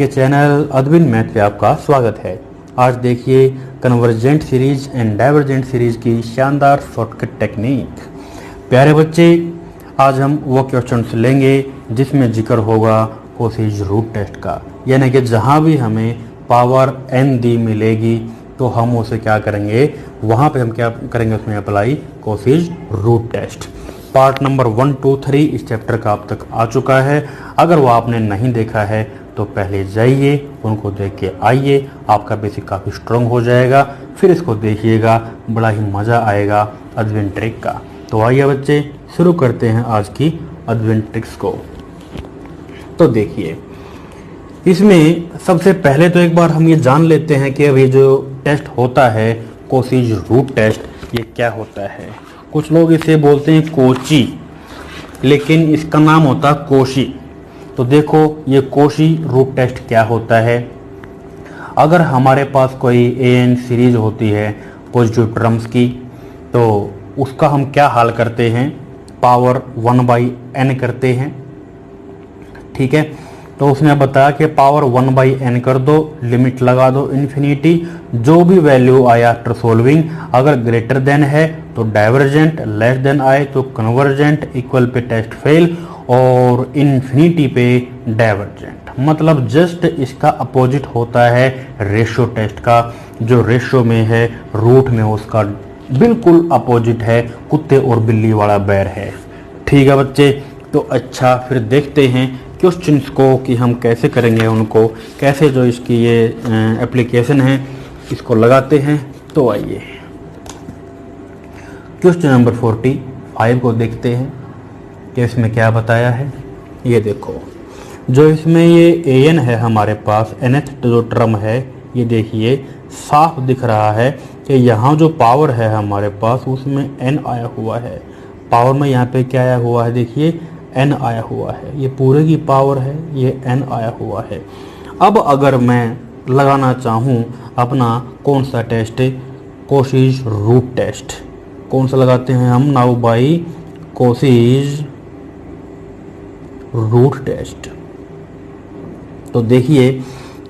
आपके channel अद्विन math पे आपका स्वागत है। आज देखिए convergent series and divergent series की शानदार शॉर्टकट टेक्निक। प्यारे बच्चे, आज हम वो क्वेश्चंस लेंगे जिसमें जिक्र होगा कोसेज रूट टेस्ट का, यानी कि जहाँ भी हमें पावर n दी मिलेगी तो हम उसे क्या करेंगे, वहाँ पे हम क्या करेंगे, उसमें apply Cauchy's root test. Part number 1, 2, 3 इस चैप्टर का अब तक आ चुका है। अगर वो आपने नहीं देखा है तो पहले जाइए, उनको देख के आइए, आपका बेसिक काफ़ी स्ट्रॉन्ग हो जाएगा। फिर इसको देखिएगा, बड़ा ही मज़ा आएगा अद्विन ट्रिक का। तो आइए बच्चे, शुरू करते हैं आज की अद्विन ट्रिक्स को। तो देखिए, इसमें सबसे पहले तो एक बार हम ये जान लेते हैं कि अब ये जो टेस्ट होता है कोसेज रूट टेस्ट, ये क्या होता है। कुछ लोग इसे बोलते हैं कोची, लेकिन इसका नाम होता है कोशी। तो देखो, ये कोशी रूट टेस्ट क्या होता है। अगर हमारे पास कोई an सीरीज होती है पॉजिटिव टर्म्स की, तो उसका हम क्या हाल करते हैं, पावर 1/n करते हैं। ठीक है, तो उसने बताया कि पावर 1/n कर दो, लिमिट लगा दो इन्फिनिटी, जो भी वैल्यू आया आफ्टर सोल्विंग, अगर ग्रेटर देन है तो डाइवर्जेंट, लेस देन आए तो कन्वर्जेंट, इक्वल पे टेस्ट फेल और इन्फिनिटी पे डाइवर्जेंट। मतलब जस्ट इसका अपोजिट होता है रेशियो टेस्ट का। जो रेशियो में है, रूट में उसका बिल्कुल अपोजिट है, कुत्ते और बिल्ली वाला बैर है। ठीक है बच्चे, तो अच्छा फिर देखते हैं क्वेश्चंस को कि हम कैसे करेंगे, उनको कैसे जो इसकी ये एप्लीकेशन है इसको लगाते हैं। तो आइए क्वेश्चन नंबर 45 को देखते हैं कि इसमें क्या बताया है। ये देखो, जो इसमें ये an है हमारे पास, nth जो टर्म है, ये देखिए साफ दिख रहा है कि यहाँ जो पावर है हमारे पास उसमें n आया हुआ है। पावर में यहाँ पे क्या आया हुआ है, देखिए n आया हुआ है, ये पूरे की पावर है, ये n आया हुआ है। अब अगर मैं लगाना चाहूँ अपना कौन सा टेस्ट, कोसेज रूट टेस्ट, कौन सा लगाते हैं हम, now by Cauchy's root test. तो देखिए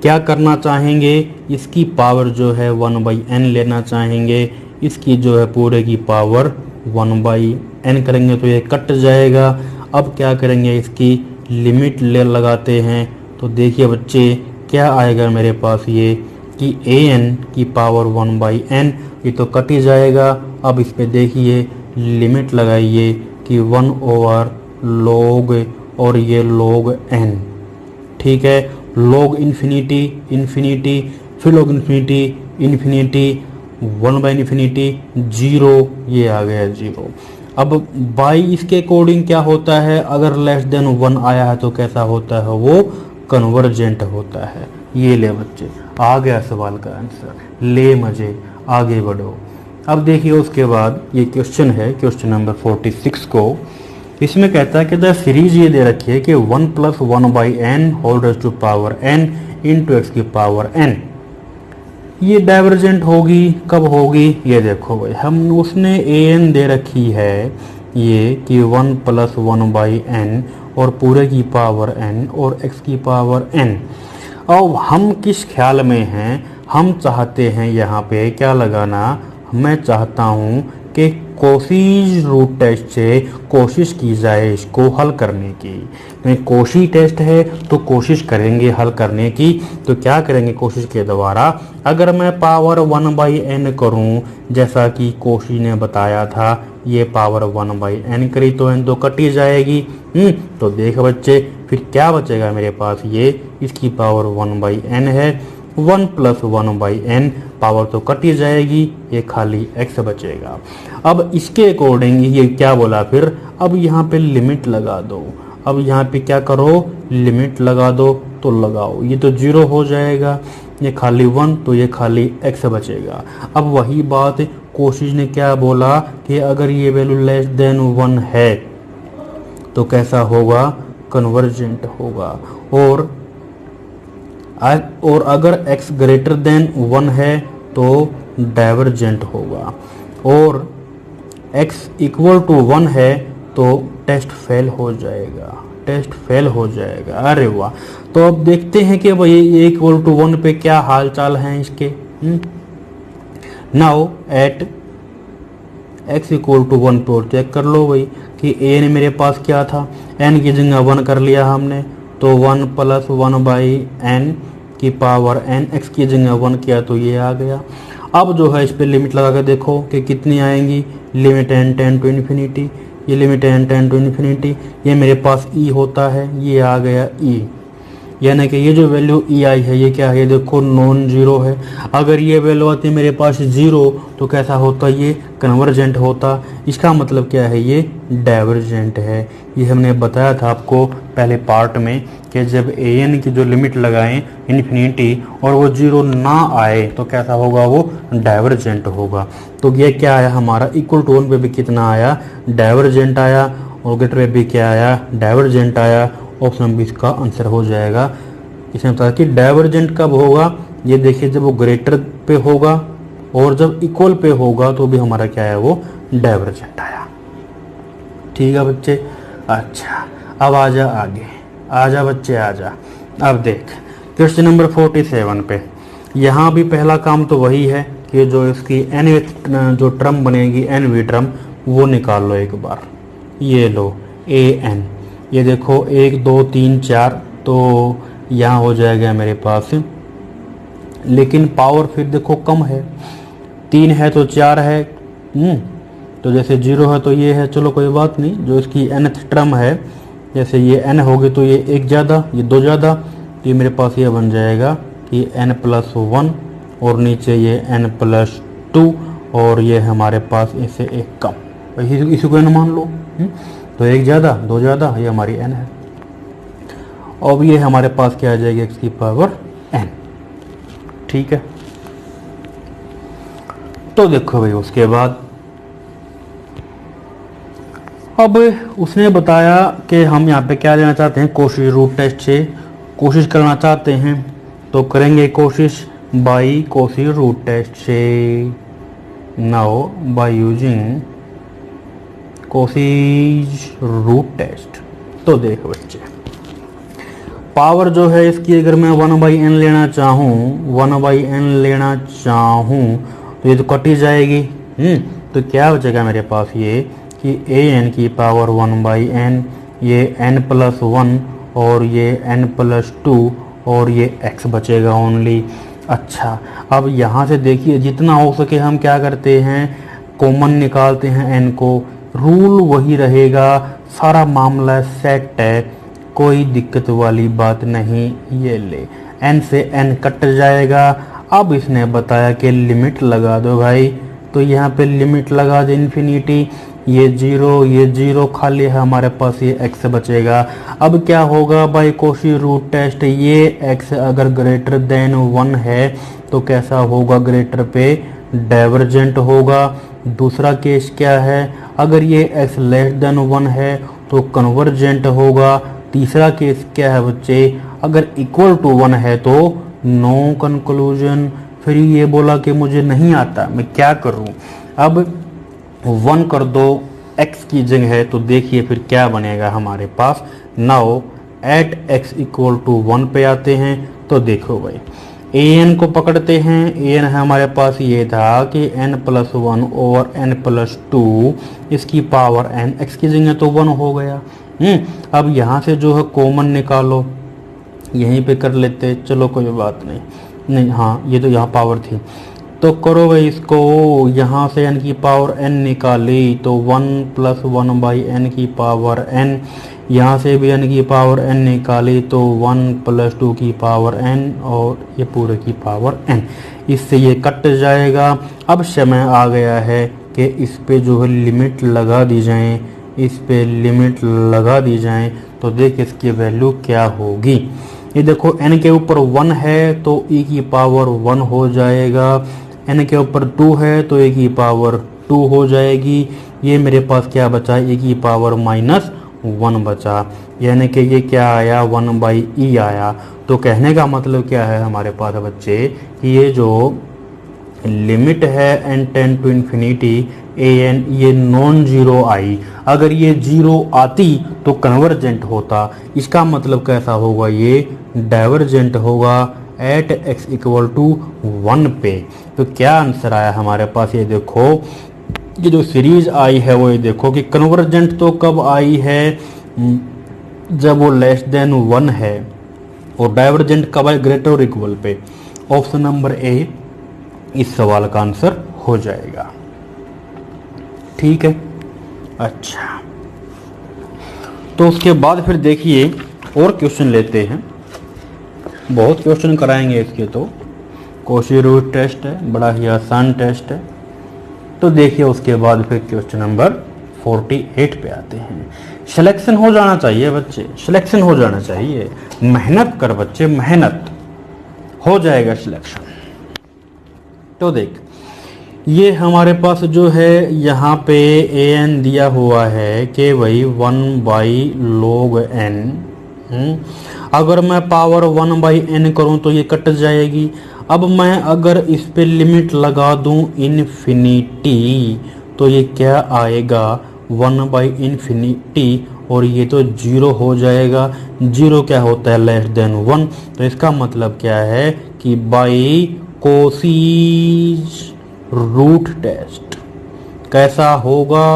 क्या करना चाहेंगे, इसकी पावर जो है 1/n लेना चाहेंगे, इसकी जो है पूरे की पावर 1/n करेंगे तो ये कट जाएगा। अब क्या करेंगे, इसकी लिमिट ले लगाते हैं। तो देखिए बच्चे क्या आएगा मेरे पास, ये कि an की पावर 1/n, ये तो कट ही जाएगा। अब इस पे देखिए लिमिट लगाइए कि 1/log और ये log n। ठीक है, log इन्फिनिटी इन्फिनिटी, फिर log इन्फिनिटी इन्फिनिटी, 1/infinity 0, ये आ गया 0। अब बाई इसके अकॉर्डिंग क्या होता है, अगर लेस देन 1 आया है तो कैसा होता है, वो कन्वर्जेंट होता है। ये ले बच्चे, आ गया सवाल का आंसर, ले मजे, आगे बढ़ो। अब देखिए उसके बाद ये क्वेश्चन है, क्वेश्चन नंबर 46 को। इसमें कहता है कि द सीरीज ये दे रखी है कि 1 + 1/n whole raise to power n into x की पावर n। ये डाइवर्जेंट होगी, कब होगी, ये देखो भाई, हम उसने an दे रखी है ये कि 1 + 1/n और पूरे की पावर n और x की पावर n। अब हम किस ख्याल में हैं, हम चाहते हैं यहाँ पे क्या लगाना, मैं चाहता हूँ कि कोसेज रूट टेस्ट से कोशिश की जाए इसको हल करने की। तो कोशी टेस्ट है तो कोशिश करेंगे हल करने की। तो क्या करेंगे कोशिश के द्वारा, अगर मैं पावर 1/n करूं जैसा कि कोशी ने बताया था, ये पावर 1/n करी तो n तो कट ही जाएगी। तो देख बच्चे, फिर क्या बचेगा मेरे पास, ये इसकी पावर 1/n है, 1 + 1/n, पावर तो कट ही जाएगी, ये खाली x बचेगा। अब इसके अकॉर्डिंग ये क्या बोला फिर, अब यहाँ पे लिमिट लगा दो। अब यहाँ पे क्या करो, लिमिट लगा दो, तो लगाओ, ये तो 0 हो जाएगा, ये खाली 1, तो ये खाली x बचेगा। अब वही बात कोशिश ने क्या बोला कि अगर ये वैल्यू लेस देन 1 है तो कैसा होगा, कन्वर्जेंट होगा, और अगर x ग्रेटर देन 1 है तो डाइवर्जेंट होगा, और x = 1 है तो टेस्ट फेल हो जाएगा। टेस्ट फेल हो जाएगा। अरे वाह। तो अब देखते हैं कि भाई ए इक्वल टू 1 पे क्या हाल चाल हैं इसके। Now at x equal to 1 पे और चेक कर लो भाई कि एन मेरे पास क्या था, n की जगह 1 कर लिया हमने, तो 1 प्लस 1 बाई एन की पावर n, x की जगह 1 किया तो ये आ गया। अब जो है इस पे लिमिट लगा कर देखो कि कितनी आएंगी, limit n tend to infinity, ये limit n tend to infinity, ये मेरे पास e होता है, ये आ गया e, यानी कि ये जो वैल्यू e आई है ये क्या है, ये देखो नॉन जीरो है। अगर ये वैल्यू आती मेरे पास जीरो तो कैसा होता, ये कन्वर्जेंट होता। इसका मतलब क्या है, ये डाइवर्जेंट है। ये हमने बताया था आपको पहले पार्ट में कि जब an की जो लिमिट लगाएं इन्फिनिटी और वो जीरो ना आए तो कैसा होगा, वो डाइवर्जेंट होगा। तो ये क्या आया हमारा, इक्वल टू 1 पे भी कितना आया, डाइवर्जेंट आया, और ग्रेटर पे भी क्या आया, डाइवर्जेंट आया। ऑप्शन बी इसका आंसर हो जाएगा। इसने बताया कि डाइवर्जेंट कब होगा, ये देखिए जब वो ग्रेटर पे होगा और जब इक्वल पे होगा तो भी हमारा क्या है, वो डाइवर्जेंट आया। ठीक है बच्चे। अच्छा अब आजा आगे, आजा बच्चे आजा। अब देख क्वेश्चन नंबर 47 पे, यहाँ भी पहला काम तो वही है कि जो इसकी एन जो टर्म बनेगी, एनवी टर्म, वो निकाल लो एक बार। ये लो ए एन, ये देखो 1 2 3 4, तो यहाँ हो जाएगा मेरे पास, लेकिन पावर फिर देखो कम है, 3 है तो 4 है, तो जैसे 0 है तो ये है, चलो कोई बात नहीं। जो इसकी nth टर्म है, जैसे ये n होगी तो ये 1 ज़्यादा, ये 2 ज़्यादा, तो ये मेरे पास ये बन जाएगा कि n प्लस 1 और नीचे ये n प्लस 2, और ये हमारे पास इससे 1 कम, इसी को n मान लो। तो 1 ज़्यादा 2 ज़्यादा, ये हमारी n है। अब ये हमारे पास क्या आ जाएगी, x की पावर n। ठीक है, तो देखो भाई उसके बाद अब उसने बताया कि हम यहाँ पे क्या लेना चाहते हैं, कोशिश रूट टेस्ट से कोशिश करना चाहते हैं, तो करेंगे कोशिश बाई कोशिश रूट टेस्ट से। नाउ बाय यूजिंग कोशिश रूट टेस्ट, तो देखो बच्चे पावर जो है इसकी अगर मैं 1/n लेना चाहूँ, 1/n लेना चाहूँ तो ये तो कट ही जाएगी। तो क्या बचेगा मेरे पास, ये कि an की पावर 1/n, ये n प्लस 1 और ये n प्लस 2 और ये x बचेगा ओनली। अच्छा अब यहाँ से देखिए जितना हो सके हम क्या करते हैं, कॉमन निकालते हैं n को, रूल वही रहेगा, सारा मामला सेट है, कोई दिक्कत वाली बात नहीं। ये ले n से n कट जाएगा। अब इसने बताया कि लिमिट लगा दो भाई, तो यहाँ पे लिमिट लगा दे इन्फिनिटी, ये 0 खाली है हमारे पास, ये x बचेगा। अब क्या होगा भाई कोशी रूट टेस्ट, ये x अगर ग्रेटर देन 1 है तो कैसा होगा, ग्रेटर पे डाइवर्जेंट होगा। दूसरा केस क्या है, अगर ये x लेस देन 1 है तो कन्वर्जेंट होगा। तीसरा केस क्या है बच्चे, अगर इक्वल टू 1 है तो नो कंक्लूजन। फिर ये बोला कि मुझे नहीं आता, मैं क्या करूं। अब 1 कर दो x की जगह है, तो देखिए फिर क्या बनेगा हमारे पास। Now at x equal to 1 पे आते हैं, तो देखो भाई an को पकड़ते हैं। an है हमारे पास, ये था कि n प्लस 1 और n प्लस 2, इसकी पावर n, x की जगह तो 1 हो गया। अब यहाँ से जो है कॉमन निकालो, यहीं पे कर लेते, चलो कोई बात नहीं, हाँ ये तो यहाँ पावर थी, तो करो भाई इसको, यहाँ से n की पावर n निकाली तो 1 प्लस 1/n की पावर n, यहाँ से भी n की पावर n निकाली तो 1 प्लस 2 की पावर n, और ये पूरे की पावर n, इससे ये कट जाएगा। अब समय आ गया है कि इस पे जो है लिमिट लगा दी जाए, इस पे लिमिट लगा दी जाए, तो देख इसकी वैल्यू क्या होगी। ये देखो n के ऊपर 1 है तो e की पावर 1 हो जाएगा, n के ऊपर 2 है तो e की पावर 2 हो जाएगी। ये मेरे पास क्या बचा, e की पावर -1 बचा, यानी कि ये क्या आया, 1/e आया। तो कहने का मतलब क्या है हमारे पास बच्चे कि ये जो लिमिट है n tend to infinity an ये नॉन जीरो आई। अगर ये जीरो आती तो कन्वर्जेंट होता। इसका मतलब कैसा होगा, ये डाइवर्जेंट होगा एट x इक्वल टू 1 पे। तो क्या आंसर आया हमारे पास, ये देखो ये जो सीरीज आई है वो ये देखो कि कन्वर्जेंट तो कब आई है, जब वो लेस देन 1 है, और डाइवर्जेंट कब है, ग्रेटर और equal pay. Option number A इस सवाल का आंसर हो जाएगा। ठीक है, अच्छा तो उसके बाद फिर देखिए और क्वेश्चन लेते हैं। बहुत क्वेश्चन कराएंगे इसके, तो कोशी रूट टेस्ट है, बड़ा ही आसान टेस्ट है। तो देखिए उसके बाद फिर क्वेश्चन नंबर 48 पे आते हैं। सिलेक्शन हो जाना चाहिए बच्चे, सिलेक्शन हो जाना चाहिए। मेहनत कर बच्चे, मेहनत हो जाएगा सिलेक्शन। तो देख ये हमारे पास जो है यहाँ पे an दिया हुआ है कि भाई 1/log n। अगर मैं पावर 1/n करूँ तो ये कट जाएगी। अब मैं अगर इस पे लिमिट लगा दूं इन्फिनिटी तो ये क्या आएगा, 1/∞, और ये तो जीरो हो जाएगा। जीरो क्या होता है, लेस देन 1। तो इसका मतलब क्या है कि बाई कोसीज रूट टेस्ट कैसा होगा,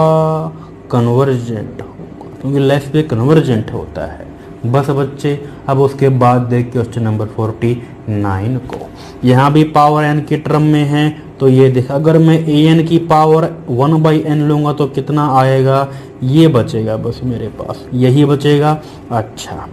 कन्वर्जेंट होगा, क्योंकि लेस पे कन्वर्जेंट होता है। बस बच्चे अब उसके बाद देख क्वेश्चन नंबर 49 को। यहाँ भी पावर n की टर्म में है, तो ये देख अगर मैं an की पावर 1/n लूँगा तो कितना आएगा, ये बचेगा बस मेरे पास, यही बचेगा। अच्छा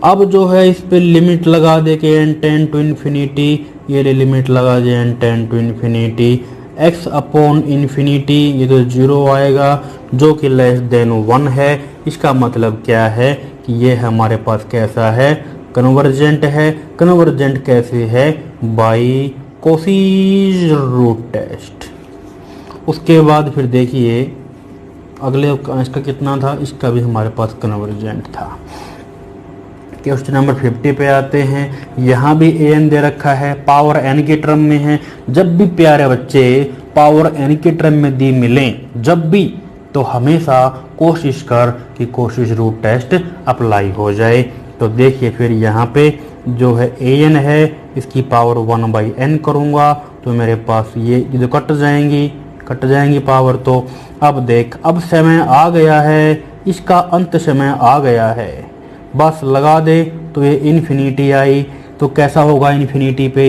अब जो है इस पे लिमिट लगा दे के n टेंड टू इन्फिनिटी, ये लिमिट लगा दे n tend to infinity x upon infinity, ये तो जीरो आएगा जो कि लेस देन 1 है। इसका मतलब क्या है कि ये हमारे पास कैसा है, कन्वर्जेंट है। कन्वर्जेंट कैसे है, बाई कोसीज रूट टेस्ट। उसके बाद फिर देखिए अगले इसका कितना था, इसका भी हमारे पास कन्वर्जेंट था। क्वेश्चन नंबर 50 पे आते हैं। यहाँ भी an दे रखा है, पावर n की टर्म में है। जब भी प्यारे बच्चे पावर n की टर्म में दी मिलें जब भी, तो हमेशा कोशिश कर कि कोशिश रूट टेस्ट अप्लाई हो जाए। तो देखिए फिर यहाँ पे जो है an है, इसकी पावर 1/n करूँगा तो मेरे पास ये जो कट जाएंगी पावर। तो अब देख अब समय आ गया है, इसका अंत समय आ गया है, बस लगा दे तो ये इन्फिनिटी आई। तो कैसा होगा इन्फिनिटी पे,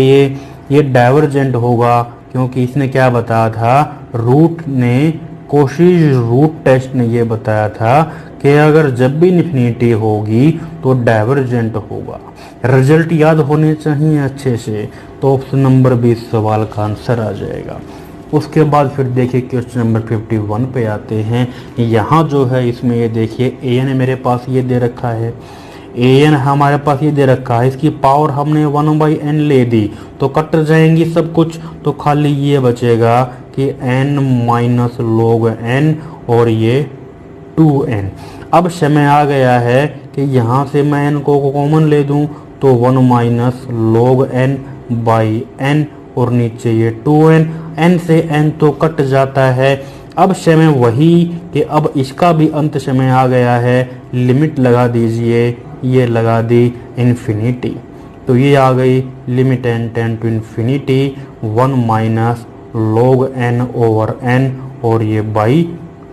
ये डाइवर्जेंट होगा, क्योंकि इसने क्या बताया था, रूट ने कोशिश रूट टेस्ट ने ये बताया था कि अगर जब भी इन्फिनिटी होगी तो डाइवर्जेंट होगा। रिजल्ट याद होने चाहिए अच्छे से। तो ऑप्शन नंबर 20 सवाल का आंसर आ जाएगा। उसके बाद फिर देखिए क्वेश्चन नंबर 51 पे आते हैं। यहाँ जो है इसमें ये देखिए an मेरे पास ये दे रखा है, an हमारे पास ये दे रखा है, इसकी पावर हमने 1/n ले दी तो कट जाएंगी सब कुछ, तो खाली ये बचेगा कि n - log n और ये 2n। अब समय आ गया है कि यहाँ से मैं n को कॉमन ले दूँ तो 1 - log n/n और नीचे ये 2n, n से n तो कट जाता है। अब समय वही कि अब इसका भी अंत समय आ गया है, लिमिट लगा दीजिए, ये लगा दी इन्फिनिटी। तो ये आ गई limit n tend to infinity 1 - log n/n और ये बाई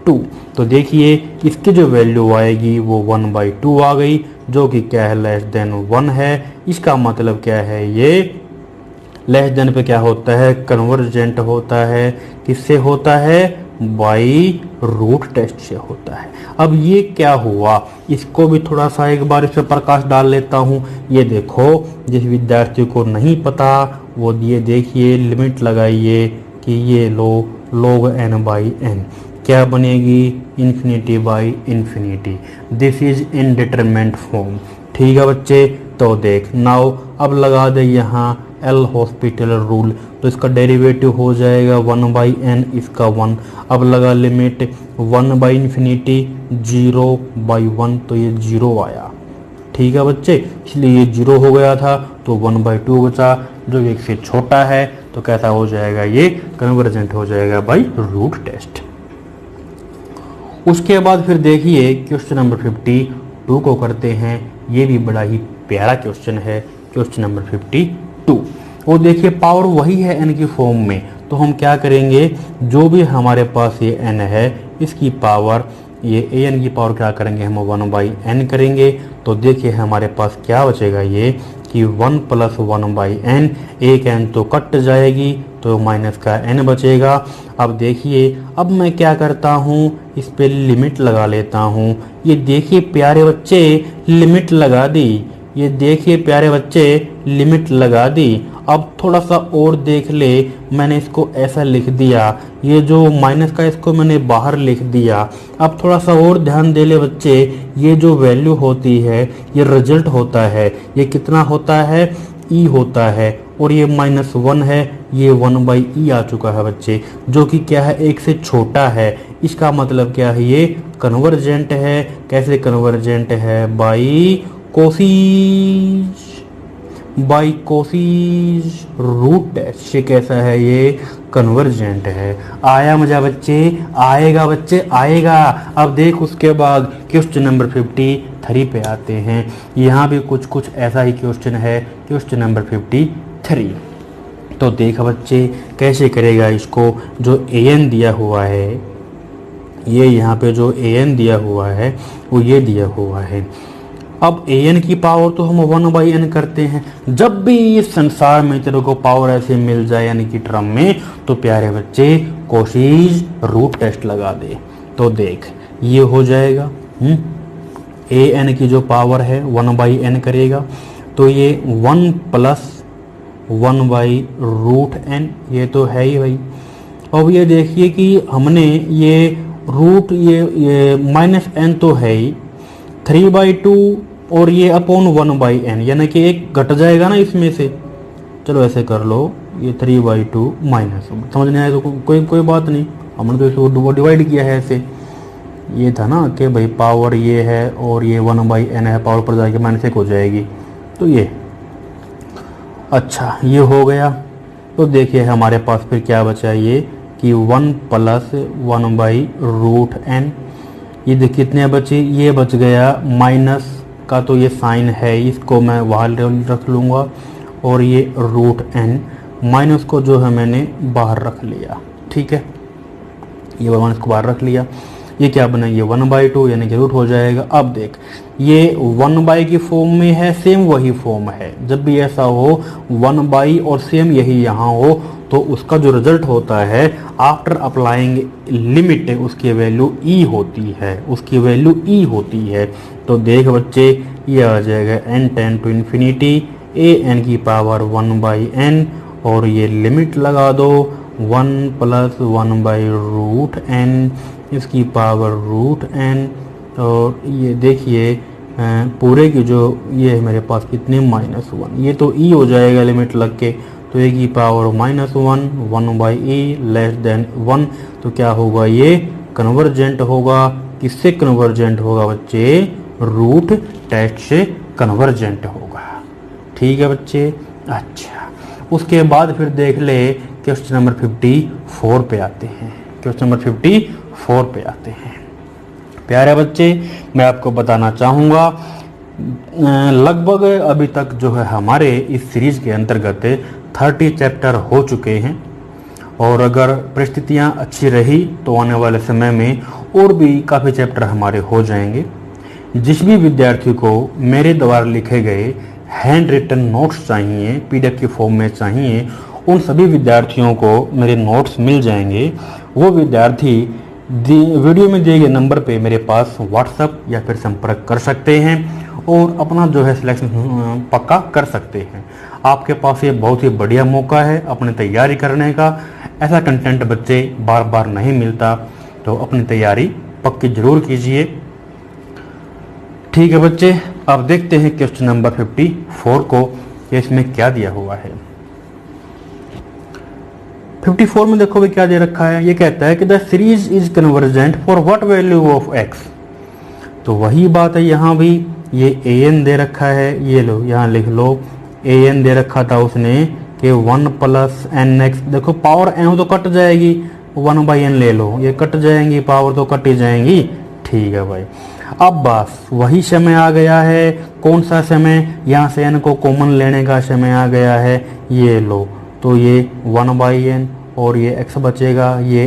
2। तो देखिए इसकी जो वैल्यू आएगी वो 1/2 आ गई, जो कि क्या है, लेस देन 1 है। इसका मतलब क्या है, ये लेस देन पे क्या होता है, कन्वर्जेंट होता है। किससे होता है, बाई रूट टेस्ट से होता है। अब ये क्या हुआ, इसको भी थोड़ा सा एक बार इस पर प्रकाश डाल लेता हूँ। ये देखो जिस विद्यार्थी को नहीं पता वो ये देखिए लिमिट लगाइए कि ये लो log n/n क्या बनेगी, इन्फिनिटी/इन्फिनिटी। This is indeterminate form. ठीक है बच्चे, तो देख नाउ अब लगा दे यहाँ एल हॉस्पिटल रूल, तो इसका डेरिवेटिव हो जाएगा 1/n, इसका 1। अब लगा लिमिट 1/∞, 0/1, तो ये 0 आया। ठीक है बच्चे, इसलिए ये 0 हो गया था तो 1/2 बचा, जो 1 से छोटा है। तो कैसा हो जाएगा, ये कन्वर्जेंट हो जाएगा बाय रूट टेस्ट। उसके बाद फिर देखिए क्वेश्चन नंबर 52 को करते हैं। ये भी बड़ा ही प्यारा क्वेश्चन है, क्वेश्चन नंबर 52। और देखिए पावर वही है n की फॉर्म में, तो हम क्या करेंगे, जो भी हमारे पास ये n है इसकी पावर, ये an की पावर क्या करेंगे हम 1/n करेंगे। तो देखिए हमारे पास क्या बचेगा ये कि 1 + 1/n, एक n तो कट जाएगी तो माइनस का n बचेगा। अब देखिए अब मैं क्या करता हूँ, इस पे लिमिट लगा लेता हूँ। ये देखिए प्यारे बच्चे लिमिट लगा दी, ये देखिए प्यारे बच्चे लिमिट लगा दी। अब थोड़ा सा और देख ले, मैंने इसको ऐसा लिख दिया, ये जो माइनस का इसको मैंने बाहर लिख दिया। अब थोड़ा सा और ध्यान दे ले बच्चे, ये जो वैल्यू होती है ये रिजल्ट होता है, ये कितना होता है, ई होता है, और ये -1 है, ये 1/e आ चुका है बच्चे, जो कि क्या है, एक से छोटा है। इसका मतलब क्या है, ये कन्वर्जेंट है। कैसे कन्वर्जेंट है, बाई कोसीज रूट टेस्ट से कैसा है, ये कन्वर्जेंट है। आया मजा बच्चे, आएगा बच्चे आएगा। अब देख उसके बाद क्वेश्चन नंबर 53 पे आते हैं। यहाँ भी कुछ ऐसा ही क्वेश्चन है, क्वेश्चन नंबर 53। तो देख बच्चे कैसे करेगा इसको, जो an दिया हुआ है, ये यहाँ पे जो an दिया हुआ है वो ये दिया हुआ है। अब an की पावर तो हम 1/n करते हैं। जब भी इस संसार में तेरे को पावर ऐसे मिल जाए यानी कि टर्म में, तो प्यारे बच्चे कोशिश रूट टेस्ट लगा दे। तो देख ये हो जाएगा, an की जो पावर है 1/n करेगा, तो ये 1 + 1/√n, ये तो है ही भाई। अब ये देखिए कि हमने ये रूट ये -n तो है ही, 3/2 और ये अपॉन 1/n, यानी कि एक घट जाएगा ना इसमें से। चलो ऐसे कर लो, ये 3/2 माइनस, समझ नहीं आया तो कोई बात नहीं, हमने तो इसको डिवाइड किया है ऐसे। ये था ना कि भाई पावर ये है और ये 1/n है, पावर पर जाके -1 हो जाएगी, तो ये अच्छा ये हो गया। तो देखिए हमारे पास फिर क्या बचा, ये कि 1 + 1/√n, ये देखिए कितने बचे, ये बच गया माइनस का, तो ये साइन है, इसको मैं वहाँ रख लूँगा, और ये √n, माइनस को जो है मैंने बाहर रख लिया, ठीक है, ये माइनस को बाहर रख लिया। ये क्या बना, ये 1/2 यानी कि रूट हो जाएगा। अब देख ये 1/, की फॉर्म में है, सेम वही फॉर्म है। जब भी ऐसा हो 1/, और सेम यही यहाँ हो, तो उसका जो रिजल्ट होता है आफ्टर अप्लाइंग लिमिट, उसकी वैल्यू ई होती है, उसकी वैल्यू ई होती है। तो देख बच्चे ये आ जाएगा n tend to infinity an की पावर 1/n, और ये लिमिट लगा दो 1 + 1/√n, इसकी पावर √n, और ये देखिए पूरे की जो ये है मेरे पास कितने -1, ये तो e हो जाएगा लिमिट लग के, तो ए की पावर -1, 1/e <1, तो क्या होगा, ये कन्वर्जेंट होगा। किससे कन्वर्जेंट होगा बच्चे, रूट टेस्ट से कन्वर्जेंट होगा, ठीक है बच्चे। अच्छा उसके बाद फिर देख ले क्वेश्चन नंबर 54 पे आते हैं, क्वेश्चन नंबर 54 पे आते हैं। प्यारे बच्चे मैं आपको बताना चाहूँगा, लगभग अभी तक जो है हमारे इस सीरीज के अंतर्गत 30 चैप्टर हो चुके हैं, और अगर परिस्थितियाँ अच्छी रही तो आने वाले समय में और भी काफ़ी चैप्टर हमारे हो जाएंगे। जिस भी विद्यार्थी को मेरे द्वारा लिखे गए हैंड रिटन नोट्स चाहिए, PDF की फॉर्म में चाहिए, उन सभी विद्यार्थियों को मेरे नोट्स मिल जाएंगे। वो विद्यार्थी वीडियो में दिए गए नंबर पे मेरे पास व्हाट्सएप या फिर संपर्क कर सकते हैं और अपना जो है सिलेक्शन पक्का कर सकते हैं। आपके पास ये बहुत ही बढ़िया मौका है अपनी तैयारी करने का। ऐसा कंटेंट बच्चे बार बार नहीं मिलता, तो अपनी तैयारी पक्की जरूर कीजिए, ठीक है बच्चे। अब देखते हैं क्वेश्चन नंबर 54 को कि इसमें क्या दिया हुआ है। 54 में देखो भी क्या दे रखा है, ये कहता है कि the series is convergent for what value of x। तो वही बात है, यहाँ भी ये an दे रखा है, ये लो यहाँ लिख लो, an दे रखा था उसने कि 1 प्लस एन एक्स, देखो पावर एन तो कट जाएगी, 1 बाई एन ले लो, ये कट जाएंगी, पावर तो कट ही जाएंगी। ठीक है भाई, अब बस वही समय आ गया है। कौन सा समय? यहाँ से एन को कॉमन लेने का समय आ गया है, ये लो, तो ये 1 बाई एन और ये एक्स बचेगा, ये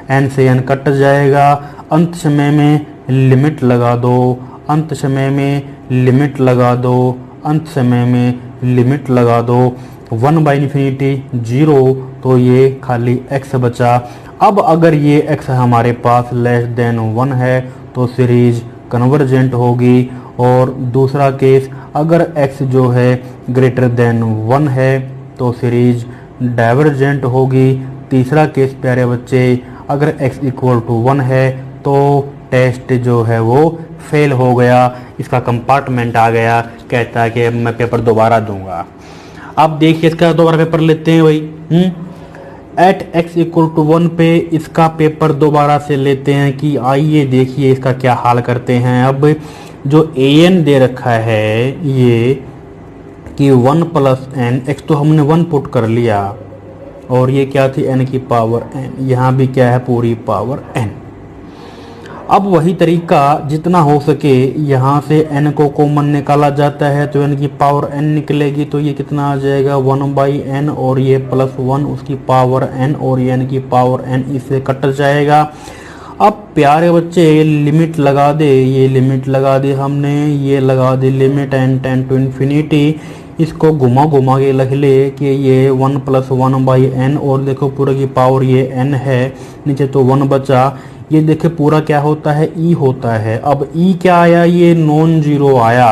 एन से एन कट जाएगा। अंत समय में लिमिट लगा दो, अंत समय में लिमिट लगा दो, अंत समय में लिमिट लगा दो, 1 बाई इन्फिनिटी 0, तो ये खाली x बचा। अब अगर ये x हमारे पास लेस देन 1 है तो सीरीज कन्वर्जेंट होगी, और दूसरा केस अगर x जो है ग्रेटर देन 1 है तो सीरीज डाइवर्जेंट होगी। तीसरा केस प्यारे बच्चे, अगर x इक्वल टू 1 है तो टेस्ट जो है वो फेल हो गया, इसका कंपार्टमेंट आ गया, कहता है कि मैं पेपर दोबारा दूंगा। अब देखिए इसका दोबारा पेपर लेते हैं भाई। एट x इक्वल टू 1 पे इसका पेपर दोबारा से लेते हैं कि आइए देखिए इसका क्या हाल करते हैं। अब जो an दे रखा है ये कि 1 प्लस एन, एक्स तो हमने 1 पुट कर लिया, और ये क्या थी n की पावर n, यहाँ भी क्या है पूरी पावर n। अब वही तरीका जितना हो सके यहाँ से n को कॉमन निकाला जाता है तो n की पावर n निकलेगी, तो ये कितना आ जाएगा 1 बाई एन, और ये प्लस 1 उसकी पावर n, और ये n की पावर n इससे कट जाएगा। अब प्यारे बच्चे लिमिट लगा दे, ये लिमिट लगा दी हमने, ये लगा दी limit n tend to infinity. इसको घुमा घुमा के लिख ले कि ये 1 प्लस 1 बाई एन, और देखो पूरा की पावर ये n है, नीचे तो 1 बचा। ये देखे पूरा क्या होता है e होता है। अब e क्या आया? ये नॉन जीरो आया।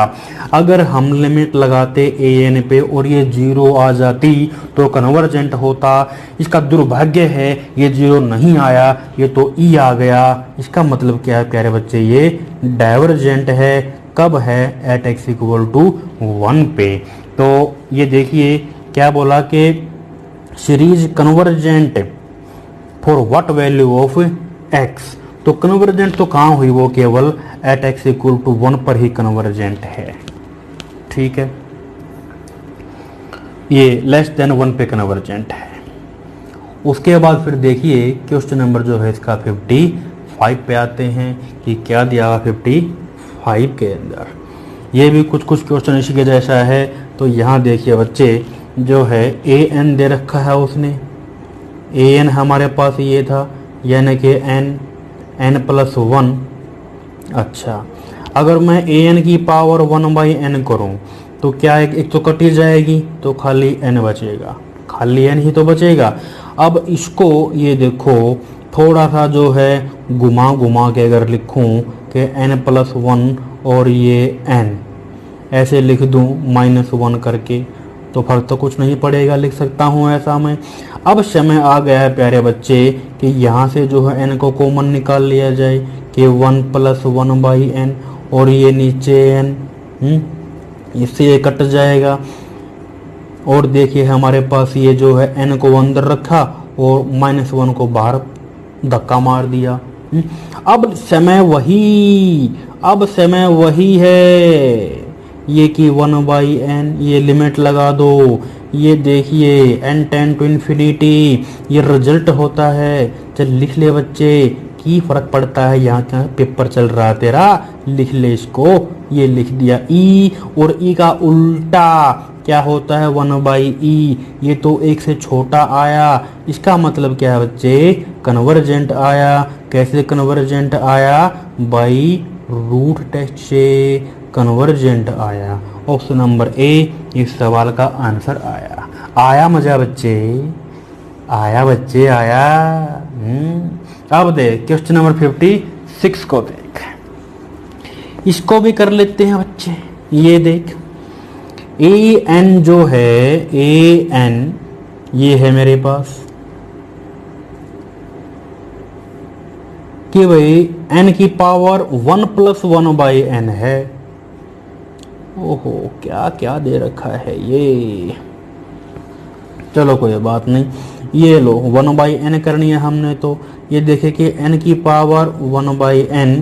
अगर हम लिमिट लगाते an पे और ये 0 आ जाती तो कन्वर्जेंट होता। इसका दुर्भाग्य है ये 0 नहीं आया, ये तो e आ गया। इसका मतलब क्या है प्यारे बच्चे? ये डाइवर्जेंट है। कब है? एट x इक्वल टू 1 पे। तो ये देखिए क्या बोला कि series convergent for what value of x, तो कन्वर्जेंट तो कहाँ हुई? वो केवल एट x इक्वल टू 1 पर ही कन्वर्जेंट है। ठीक है, ये लेस देन 1 पे कन्वर्जेंट है। उसके बाद फिर देखिए क्वेश्चन नंबर जो है इसका 55 पे आते हैं कि क्या दिया हुआ 55 के अंदर। ये भी कुछ कुछ क्वेश्चन इसी के जैसा है। तो यहाँ देखिए बच्चे जो है an दे रखा है उसने, an हमारे पास ये था, यानी कि n प्लस 1। अच्छा, अगर मैं an की पावर 1 बाई n करूँ तो क्या एक तो कट ही जाएगी, तो खाली n बचेगा, खाली n ही तो बचेगा। अब इसको ये देखो थोड़ा सा जो है घुमा घुमा के अगर लिखूं कि n प्लस 1 और ये n ऐसे लिख दूं -1 करके, तो फर्क तो कुछ नहीं पड़ेगा, लिख सकता हूँ ऐसा मैं। अब समय आ गया है प्यारे बच्चे कि यहाँ से जो है n को कॉमन निकाल लिया जाए कि 1 प्लस 1 बाई n, और ये नीचे n, इससे ये कट जाएगा। और देखिए हमारे पास ये जो है n को अंदर रखा और -1 को बाहर धक्का मार दिया। अब समय वही है, ये कि 1 बाई n, ये लिमिट लगा दो। ये देखिए n टेंड टू इन्फिनिटी, ये रिजल्ट होता है। चल लिख ले बच्चे, की फर्क पड़ता है, यहाँ का पेपर चल रहा तेरा, लिख ले इसको। ये लिख दिया e, और e का उल्टा क्या होता है 1 बाई e, ये तो 1 से छोटा आया। इसका मतलब क्या है बच्चे? कन्वर्जेंट आया। कैसे कन्वर्जेंट आया? बाई रूट टेस्ट से कन्वर्जेंट आया। ऑप्शन नंबर ए इस सवाल का आंसर आया। आया मजा बच्चे? आया बच्चे, आया। अब देख क्वेश्चन नंबर 56 को देख, इसको भी कर लेते हैं बच्चे। ये देख an जो है an, ये है मेरे पास कि भाई n की पावर 1 प्लस 1 बाई n है। ओहो क्या क्या दे रखा है ये। चलो कोई बात नहीं, ये लो 1 बाई n करनी है हमने, तो ये देखे कि n की पावर 1 बाई n,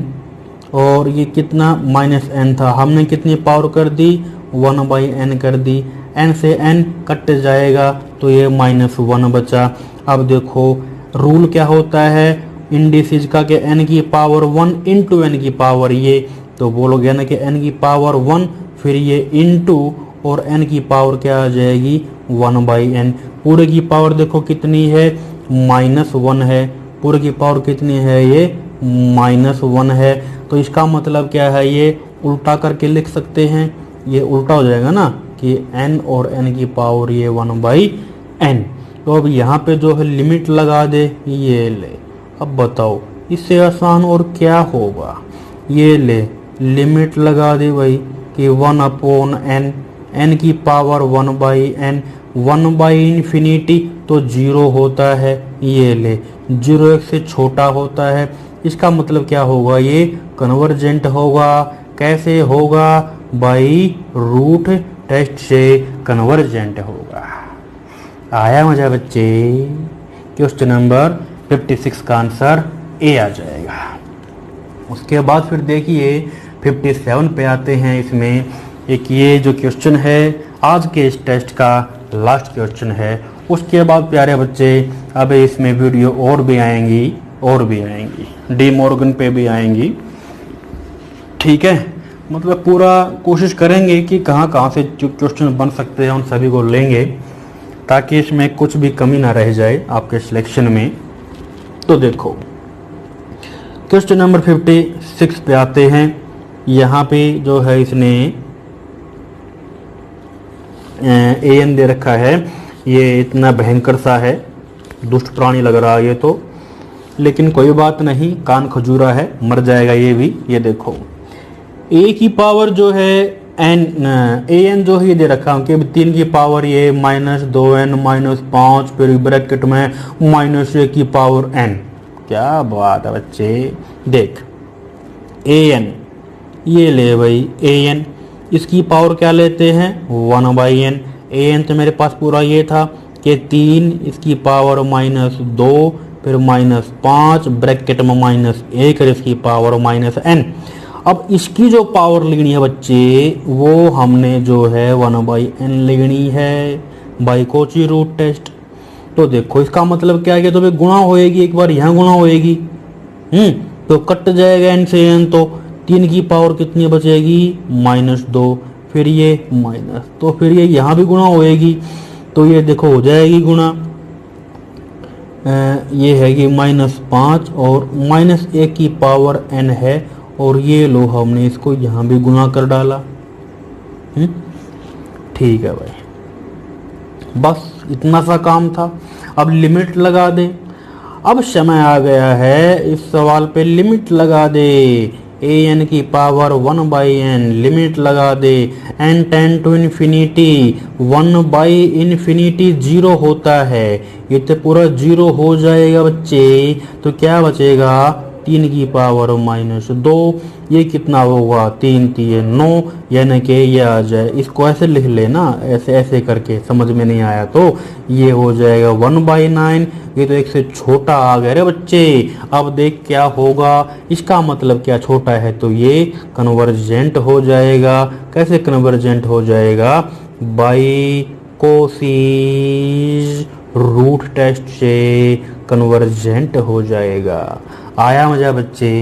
और ये कितना -n था, हमने कितनी पावर कर दी? 1 बाई n कर दी। n से n कट जाएगा तो ये -1 बचा। अब देखो रूल क्या होता है इंडिसेज का कि n की पावर 1 इंटू n की पावर ये, तो बोलोगे ना कि n की पावर 1 फिर ये इंटू और n की पावर क्या आ जाएगी 1/n। पूरे की पावर देखो कितनी है -1 है, पूरे की पावर कितनी है ये -1 है। तो इसका मतलब क्या है ये उल्टा करके लिख सकते हैं, ये उल्टा हो जाएगा ना कि n और n की पावर ये 1/n। तो अब यहाँ पे जो है लिमिट लगा दे, ये ले। अब बताओ इससे आसान और क्या होगा, ये ले लिमिट लगा दे भाई कि 1/n, n की पावर 1/n, 1/∞ तो 0 होता है, ये ले 0 1 से छोटा होता है। इसका मतलब क्या होगा ये कन्वर्जेंट होगा। कैसे होगा, बाई रूट टेस्ट से कन्वर्जेंट होगा। आया मजा बच्चे। क्वेश्चन नंबर 56 का आंसर ए आ जाएगा। उसके बाद फिर देखिए 57 पे आते हैं। इसमें एक ये जो क्वेश्चन है आज के इस टेस्ट का लास्ट क्वेश्चन है। उसके बाद प्यारे बच्चे अब इसमें वीडियो और भी आएंगी डी मॉर्गन पे भी आएंगी, ठीक है। मतलब पूरा कोशिश करेंगे कि कहाँ कहाँ से जो क्वेश्चन बन सकते हैं उन सभी को लेंगे ताकि इसमें कुछ भी कमी ना रह जाए आपके सिलेक्शन में। तो देखो क्वेश्चन नंबर 56 पे आते हैं। यहाँ पे जो है इसने an दे रखा है, ये इतना भयंकर सा है, दुष्ट प्राणी लग रहा है ये तो, लेकिन कोई बात नहीं, कान खजूरा है, मर जाएगा ये भी। ये देखो a की पावर जो है an जो है ये दे रखा हूँ कि 3 की पावर ये -2n -5 फिर ब्रैकेट में -1 की पावर n। क्या बात है बच्चे। देख an ये ले भाई an, इसकी पावर क्या लेते हैं 1/n। an तो मेरे पास पूरा ये था कि 3 इसकी पावर -2 फिर -5 ब्रैकेट में -1 और इसकी पावर -n। अब इसकी जो पावर लेनी है बच्चे वो हमने जो है 1/n लेनी है बाई कोची रूट टेस्ट। तो देखो इसका मतलब क्या है, तो भाई गुणा होएगी, एक बार यहाँ गुणा होएगी, तो कट जाएगा n से n, तो 3 की पावर कितनी बचेगी -2 फिर ये माइनस, तो फिर ये यहाँ भी गुणा होएगी, तो ये देखो हो जाएगी गुणा, ये है कि -5 और -1 की पावर n है, और ये लो हमने इसको यहाँ भी गुणा कर डाला। ठीक है भाई, बस इतना सा काम था। अब लिमिट लगा दे। अब समय आ गया है इस सवाल पे लिमिट लगा दे। an की पावर 1/n लिमिट लगा दे। n टेंड टू इन्फिनिटी 1/∞ 0 होता है, ये तो पूरा 0 हो जाएगा बच्चे। तो क्या बचेगा 3 की पावर -2, ये कितना होगा 3 3 9, यानी कि ये आ जाए, इसको ऐसे लिख लेना, ऐसे ऐसे करके, समझ में नहीं आया तो ये हो जाएगा 1/9। ये तो एक से छोटा आ गया रे बच्चे। अब देख क्या होगा, इसका मतलब क्या छोटा है, तो ये कन्वर्जेंट हो जाएगा। कैसे कन्वर्जेंट हो जाएगा, बाई कोसीज रूट टेस्ट से कन्वर्जेंट हो जाएगा। आया मजा बच्चे।